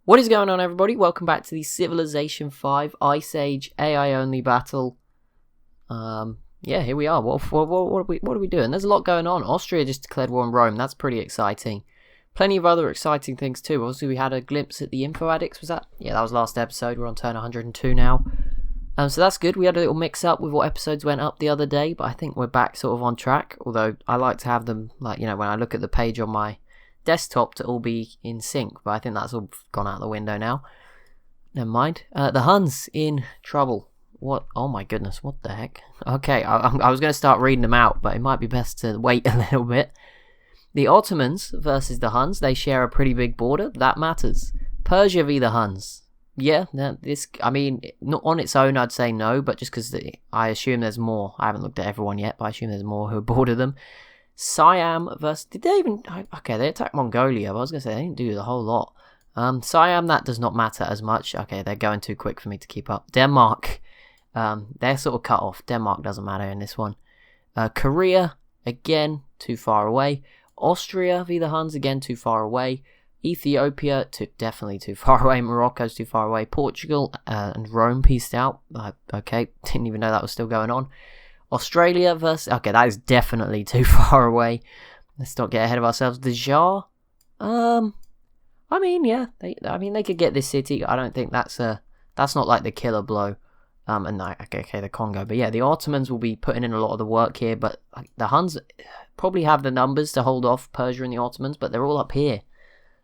What is going on, everybody? Welcome back to the Civilization 5 Ice Age AI only battle. Yeah, here we are. What are we doing? There's a lot going on. Austria just declared war on Rome. That's pretty exciting. Plenty of other exciting things too. Obviously, we had a glimpse at the info addicts. Was that? Yeah, that was last episode. We're on turn 102 now. So that's good. We had a little mix up with what episodes went up the other day, but I think we're back sort of on track. Although I like to have them, like, when I look at the page on my desktop, to all be in sync, but I think that's all gone out the window now. Never mind. The Huns in trouble. What? Oh my goodness, what the heck? Okay, I was going to start reading them out, but it might be best to wait a little bit. The Ottomans versus the Huns. They share a pretty big border. That matters. Persia v the Huns. Yeah, not on its own, I'd say no, but just because I assume there's more. I haven't looked at everyone yet, but I assume there's more who border them. Siam versus... Did they even... Okay, they attacked Mongolia, but I was going to say they didn't do the whole lot. Siam, that does not matter as much. Okay, they're going too quick for me to keep up. Denmark, they're sort of cut off. Denmark doesn't matter in this one. Korea, again, too far away. Austria v the Huns, again, too far away. Ethiopia, definitely too far away. Morocco's too far away. Portugal and Rome pieced out. Okay, didn't even know that was still going on. Australia versus... Okay, that is definitely too far away. Let's not get ahead of ourselves. The Jar? They could get this city. I don't think that's not like the killer blow. The Congo. But yeah, the Ottomans will be putting in a lot of the work here, but the Huns probably have the numbers to hold off Persia and the Ottomans, but they're all up here.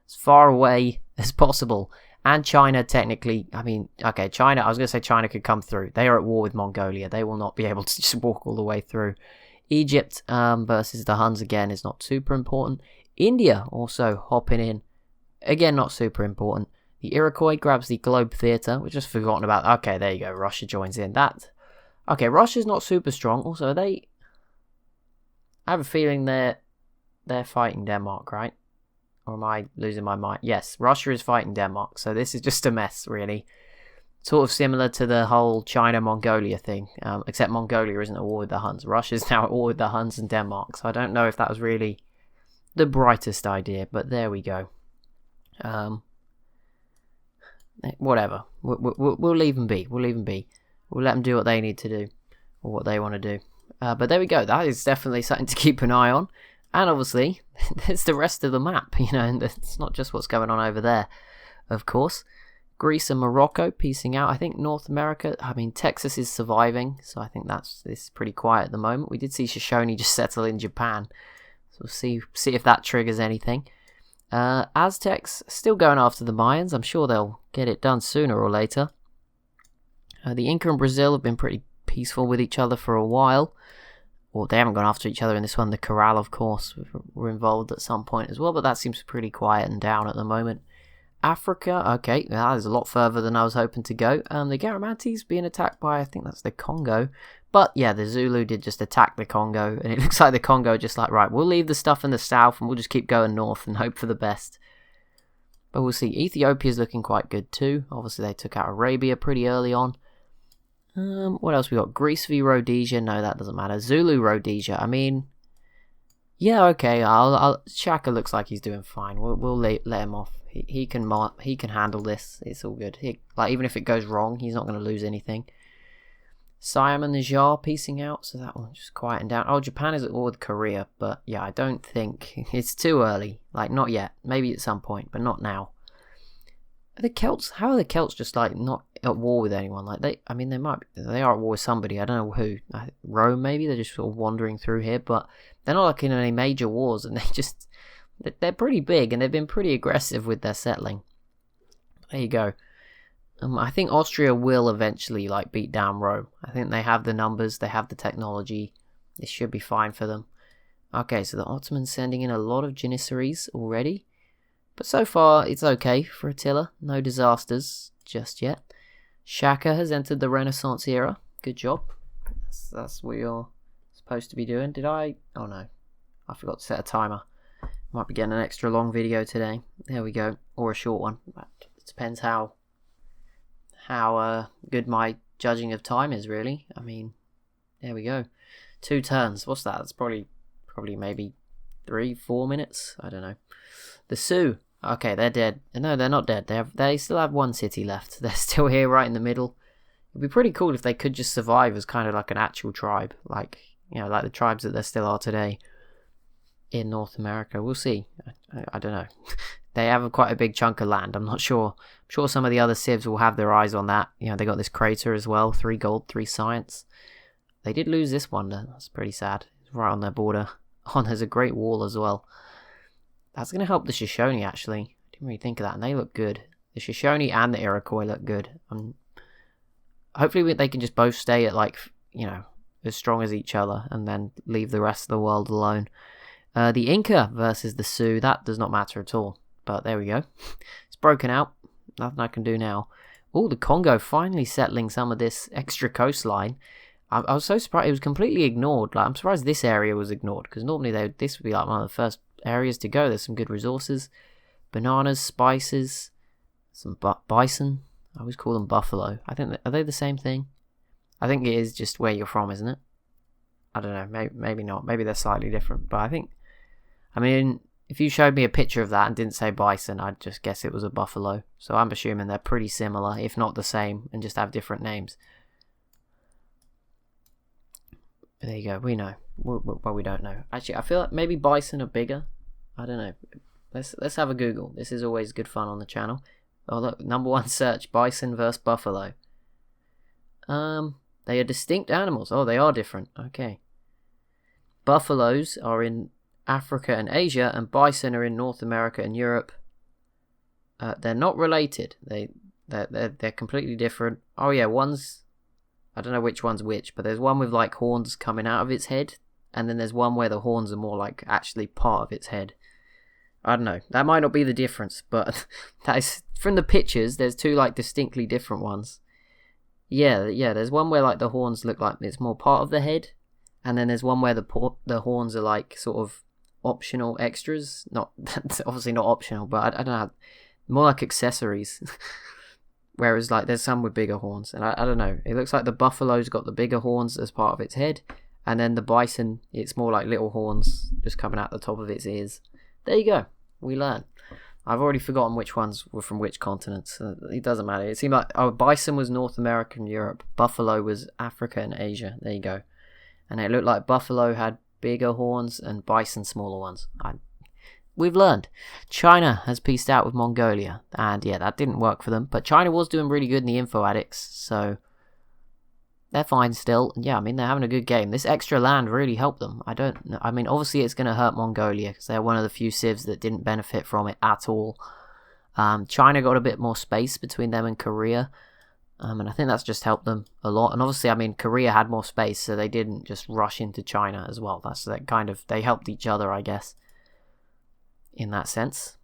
As far away as possible. And China, technically, China, I was going to say China could come through. They are at war with Mongolia. They will not be able to just walk all the way through. Egypt versus the Huns, again, is not super important. India also hopping in. Again, not super important. The Iroquois grabs the Globe Theatre. We've just forgotten about... Okay, there you go. Russia joins in. Okay, Russia's not super strong. Also, I have a feeling they're fighting Denmark, right? Or am I losing my mind? Yes, Russia is fighting Denmark, so this is just a mess, really. Sort of similar to the whole China-Mongolia thing, except Mongolia isn't at war with the Huns. Russia's now at war with the Huns and Denmark, so I don't know if that was really the brightest idea, but there we go. Whatever. We'll leave them be. We'll let them do what they need to do, or what they want to do. But there we go. That is definitely something to keep an eye on. And obviously, there's the rest of the map, and it's not just what's going on over there, of course. Greece and Morocco piecing out. I think North America, Texas is surviving, so I think it's pretty quiet at the moment. We did see Shoshone just settle in Japan, so we'll see if that triggers anything. Aztecs still going after the Mayans. I'm sure they'll get it done sooner or later. The Inca and Brazil have been pretty peaceful with each other for a while. Well, they haven't gone after each other in this one. The Corral, of course, were involved at some point as well, but that seems pretty quiet and down at the moment. Africa, okay, that is a lot further than I was hoping to go. The Garamantes being attacked by, I think that's the Congo. But yeah, the Zulu did just attack the Congo, and it looks like the Congo just like, right, we'll leave the stuff in the south and we'll just keep going north and hope for the best. But we'll see. Ethiopia's looking quite good too. Obviously, they took out Arabia pretty early on. What else we got? Greece v Rhodesia. No, that doesn't matter. Zulu Rhodesia. Yeah, okay. Shaka looks like he's doing fine. We'll let him off. He can handle this. It's all good. Even if it goes wrong, he's not going to lose anything. Siam and the Jar piecing out, so that one just quieting down. Oh, Japan is at war with Korea, but yeah, I don't think it's too early. Not yet. Maybe at some point, but not now. The Celts, how are the Celts just not at war with anyone? They are at war with somebody. I don't know who. Rome, maybe. They're just sort of wandering through here, but they're not in any major wars, and they're pretty big, and they've been pretty aggressive with their settling. There you go. I think Austria will eventually beat down Rome. I think they have the numbers, they have the technology. This should be fine for them. Okay, so the Ottomans sending in a lot of Janissaries already. But so far, it's okay for Attila. No disasters just yet. Shaka has entered the Renaissance era. Good job. That's what you're supposed to be doing. Did I? Oh no. I forgot to set a timer. Might be getting an extra long video today. There we go. Or a short one. It depends how good my judging of time is, really. There we go. 2 turns. What's that? That's probably maybe 3-4 minutes. I don't know. The Sioux. Okay, they're dead. No, they're not dead. They still have one city left. They're still here right in the middle. It'd be pretty cool if they could just survive as kind of like an actual tribe. Like, like the tribes that there still are today in North America. We'll see. I don't know. They have quite a big chunk of land. I'm not sure. I'm sure some of the other civs will have their eyes on that. They got this crater as well. 3 gold, 3 science. They did lose this one. That's pretty sad. It's right on their border. Oh, and there's a great wall as well. That's going to help the Shoshone, actually. I didn't really think of that, and they look good. The Shoshone and the Iroquois look good. Hopefully they can just both stay at, as strong as each other, and then leave the rest of the world alone. The Inca versus the Sioux, that does not matter at all. But there we go. It's broken out. Nothing I can do now. Oh, the Congo finally settling some of this extra coastline. I was so surprised. It was completely ignored. I'm surprised this area was ignored, because normally this would be one of the first areas to go. There's some good resources. Bananas, spices, some bison. I always call them buffalo. I think are they the same thing? I think it is just where you're from, isn't it? I don't know. Maybe not. Maybe they're slightly different. But if you showed me a picture of that and didn't say bison, I'd just guess it was a buffalo. So I'm assuming they're pretty similar, if not the same, and just have different names. There you go. We know. Well, we don't know. Actually, I feel like maybe bison are bigger. I don't know. Let's have a Google. This is always good fun on the channel. Oh look, #1 search: bison versus buffalo. They are distinct animals. Oh, they are different. Okay. Buffaloes are in Africa and Asia, and bison are in North America and Europe. They're not related. They're completely different. Oh yeah, I don't know which one's which, but there's one with like horns coming out of its head, and then there's one where the horns are more like actually part of its head. I don't know. That might not be the difference, but that is from the pictures. There's 2 like distinctly different ones. Yeah. There's one where like the horns look like it's more part of the head, and then there's one where the horns are like sort of optional extras. That's obviously not optional, but I don't know. More like accessories. Whereas like there's some with bigger horns, and I don't know. It looks like the buffalo's got the bigger horns as part of its head, and then the bison, it's more like little horns just coming out the top of its ears. There you go. We learn. I've already forgotten which ones were from which continents. It doesn't matter. It seemed like bison was North America and Europe. Buffalo was Africa and Asia. There you go. And it looked like buffalo had bigger horns and bison smaller ones. We've learned. China has peaced out with Mongolia, and yeah, that didn't work for them. But China was doing really good in the info addicts, so they're fine still. Yeah, they're having a good game. This extra land really helped them. Obviously it's going to hurt Mongolia, because they're one of the few civs that didn't benefit from it at all. China got a bit more space between them and Korea, and I think that's just helped them a lot. And obviously, Korea had more space, so they didn't just rush into China as well. They helped each other, I guess, in that sense.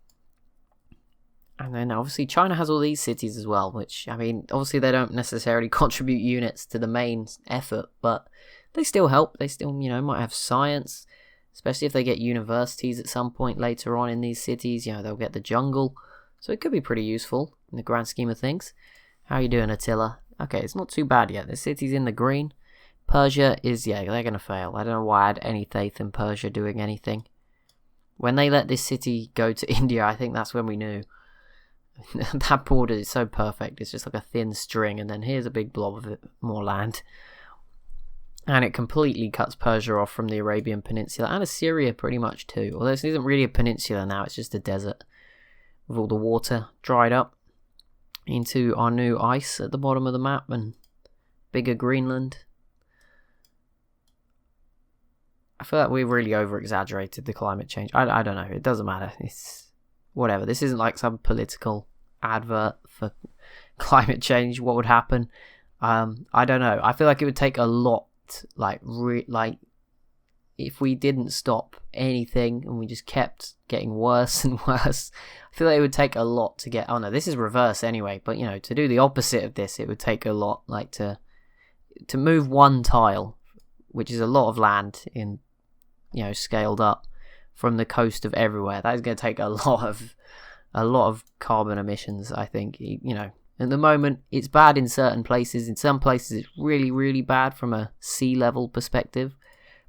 And then obviously China has all these cities as well, which, obviously they don't necessarily contribute units to the main effort, but they still help. They still, might have science, especially if they get universities at some point later on in these cities. They'll get the jungle, so it could be pretty useful in the grand scheme of things. How are you doing, Attila? Okay, it's not too bad yet. The city's in the green. Persia is, they're going to fail. I don't know why I had any faith in Persia doing anything. When they let this city go to India, I think that's when we knew. That border is so perfect. It's just like a thin string, and then here's a big blob of it, more land. And it completely cuts Persia off from the Arabian Peninsula, and Assyria pretty much too. Although this isn't really a peninsula now, it's just a desert, with all the water dried up into our new ice at the bottom of the map, and bigger Greenland. I feel like we've really over-exaggerated the climate change. I don't know. It doesn't matter. It's whatever. This isn't like some political advert for climate change. What would happen? I don't know. I feel like it would take a lot. If we didn't stop anything and we just kept getting worse and worse, I feel like it would take a lot to get. Oh no, this is reverse anyway. But to do the opposite of this, it would take a lot. Like to move one tile, which is a lot of land in. Scaled up from the coast of everywhere. That is going to take a lot of carbon emissions, I think. At the moment, it's bad in certain places. In some places, it's really, really bad from a sea level perspective.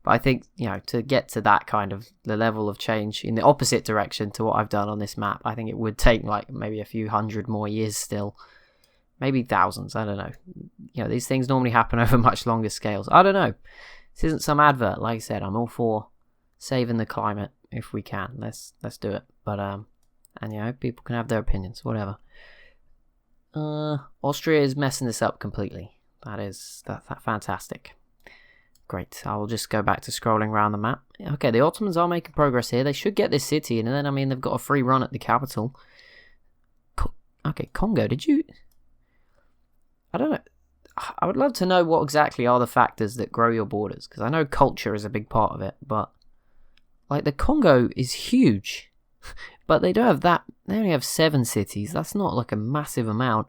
But I think, to get to that kind of the level of change in the opposite direction to what I've done on this map, I think it would take like maybe a few hundred more years still. Maybe thousands, I don't know. These things normally happen over much longer scales. I don't know. This isn't some advert. Like I said, I'm all for saving the climate if we can. Let's do it. But and people can have their opinions, whatever. Austria is messing this up completely. That's fantastic. Great. I will just go back to scrolling around the map. Okay, the Ottomans are making progress here. They should get this city, and then they've got a free run at the capital. Okay, Congo. Did you? I don't know. I would love to know what exactly are the factors that grow your borders, because I know culture is a big part of it, but like the Congo is huge, but they don't have that. They only have 7 cities. That's not like a massive amount,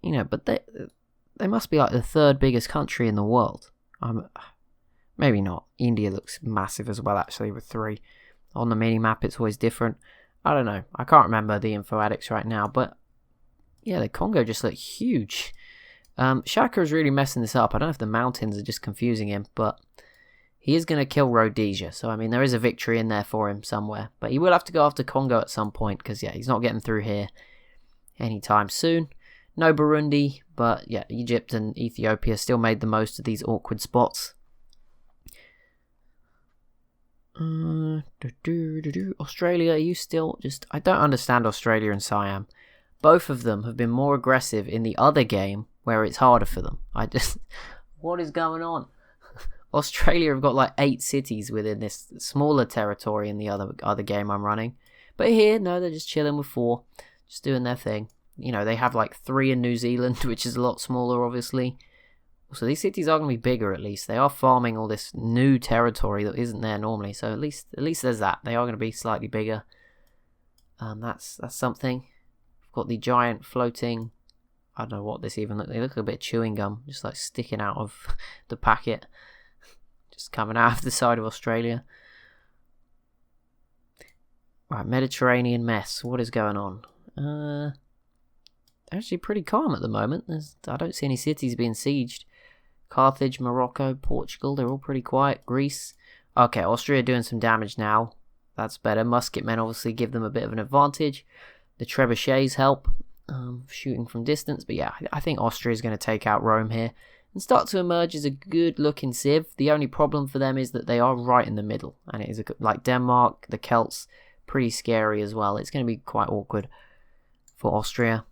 but they must be like the 3rd biggest country in the world. Maybe not. India looks massive as well, actually, with 3. On the mini-map, it's always different. I don't know. I can't remember the info addicts right now, but yeah, the Congo just look huge. Shaka is really messing this up. I don't know if the mountains are just confusing him, but he is going to kill Rhodesia. So, there is a victory in there for him somewhere. But he will have to go after Congo at some point, because, he's not getting through here anytime soon. No Burundi, but, Egypt and Ethiopia still made the most of these awkward spots. Australia, are you still just... I don't understand Australia and Siam. Both of them have been more aggressive in the other game, where it's harder for them. What is going on? Australia have got like 8 cities within this smaller territory in the other game I'm running. But here, no, they're just chilling with 4. Just doing their thing. They have like 3 in New Zealand, which is a lot smaller, obviously. So these cities are going to be bigger, at least. They are farming all this new territory that isn't there normally. So at least there's that. They are going to be slightly bigger. That's something. We've got the giant floating... I don't know what this even looks like. They look a bit chewing gum, just like sticking out of the packet. Just coming out of the side of Australia. Right, Mediterranean mess. What is going on? Actually pretty calm at the moment. I don't see any cities being sieged. Carthage, Morocco, Portugal, they're all pretty quiet. Greece. Okay, Austria doing some damage now. That's better. Musket men obviously give them a bit of an advantage. The trebuchets help. Shooting from distance, but I think Austria is going to take out Rome here and start to emerge as a good looking civ. The only problem for them is that they are right in the middle, and it is like Denmark, the Celts, pretty scary as well. It's going to be quite awkward for Austria.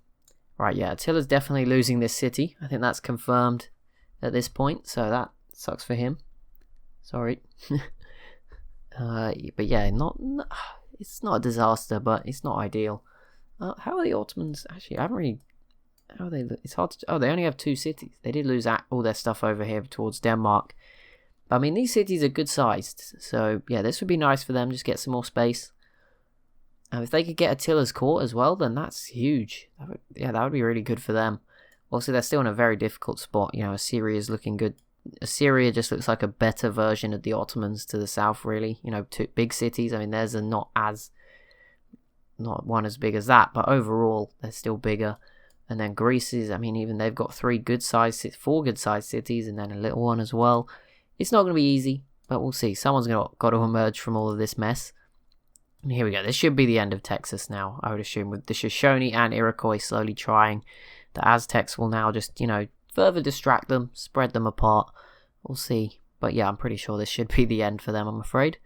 Right, Attila's definitely losing this city. I think that's confirmed at this point, so that sucks for him. Sorry. But it's not a disaster, but it's not ideal. How are the Ottomans? Actually, I haven't really... How are they? It's hard to... Oh, they only have 2 cities. They did lose all their stuff over here towards Denmark. But, these cities are good sized. So, this would be nice for them. Just get some more space. If they could get Attila's court as well, then that's huge. That would be really good for them. Also, they're still in a very difficult spot. Assyria's looking good. Assyria just looks like a better version of the Ottomans to the south, really. 2 big cities. theirs are not one as big as that, but overall they're still bigger. And then Greece is, even they've got 4 good sized cities, and then a little one as well. It's not going to be easy, but we'll see. Someone's got to emerge from all of this mess. And here we go. This should be the end of Texas now, I would assume, with the Shoshone and Iroquois slowly trying. The Aztecs will now just, further distract them, spread them apart. We'll see. But I'm pretty sure this should be the end for them, I'm afraid.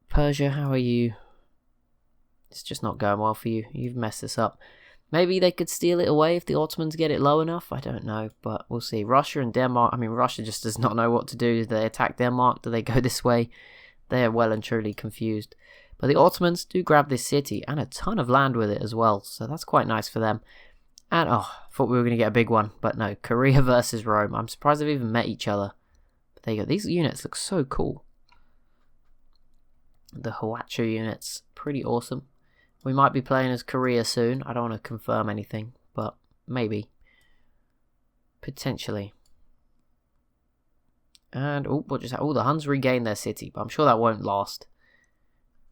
Persia, how are you? It's just not going well for you. You've messed this up. Maybe they could steal it away if the Ottomans get it low enough. I don't know, but we'll see. Russia and Denmark. Russia just does not know what to do. Do they attack Denmark? Do they go this way? They are well and truly confused. But the Ottomans do grab this city and a ton of land with it as well. So that's quite nice for them. And, I thought we were going to get a big one. But no, Korea versus Rome. I'm surprised they've even met each other. But there you go. These units look so cool. The Hwacho units, pretty awesome. We might be playing as Korea soon. I don't want to confirm anything, but maybe. Potentially. And, the Huns regained their city, but I'm sure that won't last.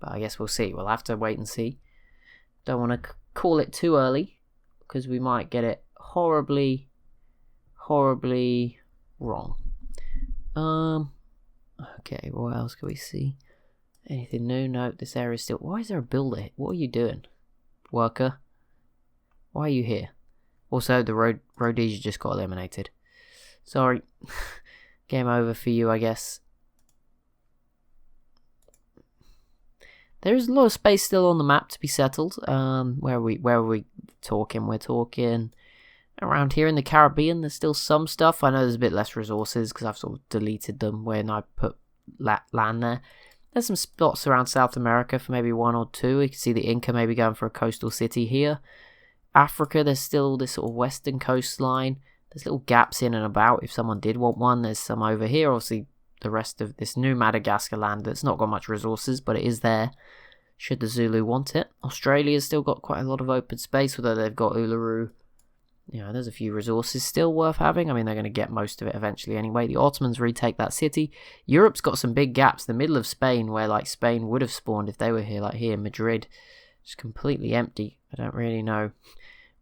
But I guess we'll see. We'll have to wait and see. Don't want to call it too early, because we might get it horribly wrong. Okay, what else can we see? Anything new? No, this area is still... Why is there a builder? What are you doing? Worker? Why are you here? Also, the Rhodesia just got eliminated. Sorry. Game over for you, I guess. There is a lot of space still on the map to be settled. Where are we talking? We're talking around here in the Caribbean. There's still some stuff. I know there's a bit less resources because I've sort of deleted them when I put land there. There's some spots around South America for maybe 1 or 2. You can see the Inca maybe going for a coastal city here. Africa, there's still this sort of western coastline. There's little gaps in and about if someone did want one. There's some over here. Obviously, the rest of this new Madagascar land that's not got much resources, but it is there should the Zulu want it. Australia's still got quite a lot of open space, although they've got Uluru. You know, there's a few resources still worth having. I mean, they're going to get most of it eventually anyway. The Ottomans retake that city. Europe's got some big gaps. The middle of Spain, where like Spain would have spawned if they were here, like here, Madrid, just completely empty. I don't really know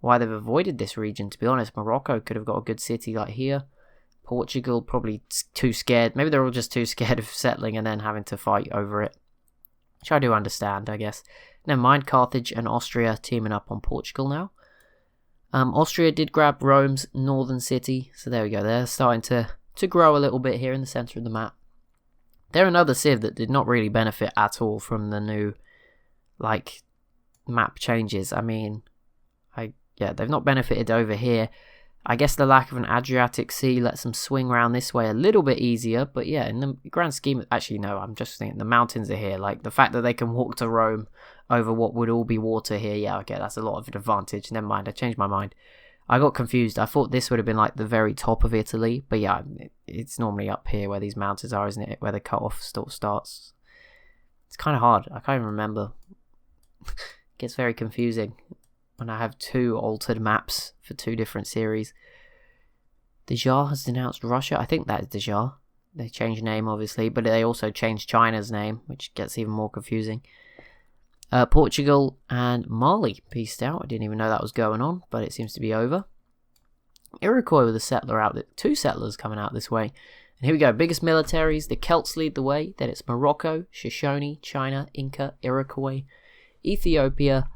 why they've avoided this region, to be honest. Morocco could have got a good city like here. Portugal, probably too scared. Maybe they're all just too scared of settling and then having to fight over it. Which I do understand, I guess. Never mind, Carthage and Austria teaming up on Portugal now. Austria did grab Rome's northern city, so there we go. They're starting to grow a little bit here in the centre of the map. They're another civ that did not really benefit at all from the new, like, map changes. I mean, they've not benefited over here. I guess the lack of an Adriatic Sea lets them swing around this way a little bit easier, but yeah, in the grand scheme, actually no, I'm just thinking the mountains are here. Like, the fact that they can walk to Rome over what would all be water here, yeah, okay, that's a lot of an advantage. Never mind, I changed my mind. I got confused. I thought this would have been like the very top of Italy, but yeah, it's normally up here where these mountains are, isn't it? Where the cut-off starts. It's kind of hard. I can't even remember. It gets very confusing when I have 2 altered maps for 2 different series. The Tsar has denounced Russia. I think that is the Tsar. They changed name, obviously, but they also changed China's name, which gets even more confusing. Portugal and Mali peaced out. I didn't even know that was going on, but it seems to be over. Iroquois with a settler out. 2 settlers coming out this way. And here we go. Biggest militaries. The Celts lead the way. Then it's Morocco, Shoshone, China, Inca, Iroquois, Ethiopia,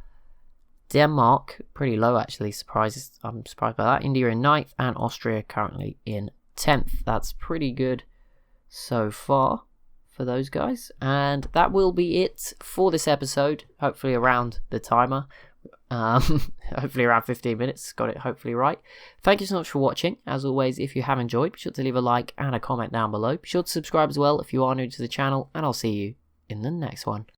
Denmark, pretty low actually, I'm surprised by that. India in 9th and Austria currently in 10th. That's pretty good so far for those guys. And that will be it for this episode, hopefully around the timer. Hopefully around 15 minutes, got it hopefully right. Thank you so much for watching. As always, if you have enjoyed, be sure to leave a like and a comment down below. Be sure to subscribe as well if you are new to the channel, and I'll see you in the next one.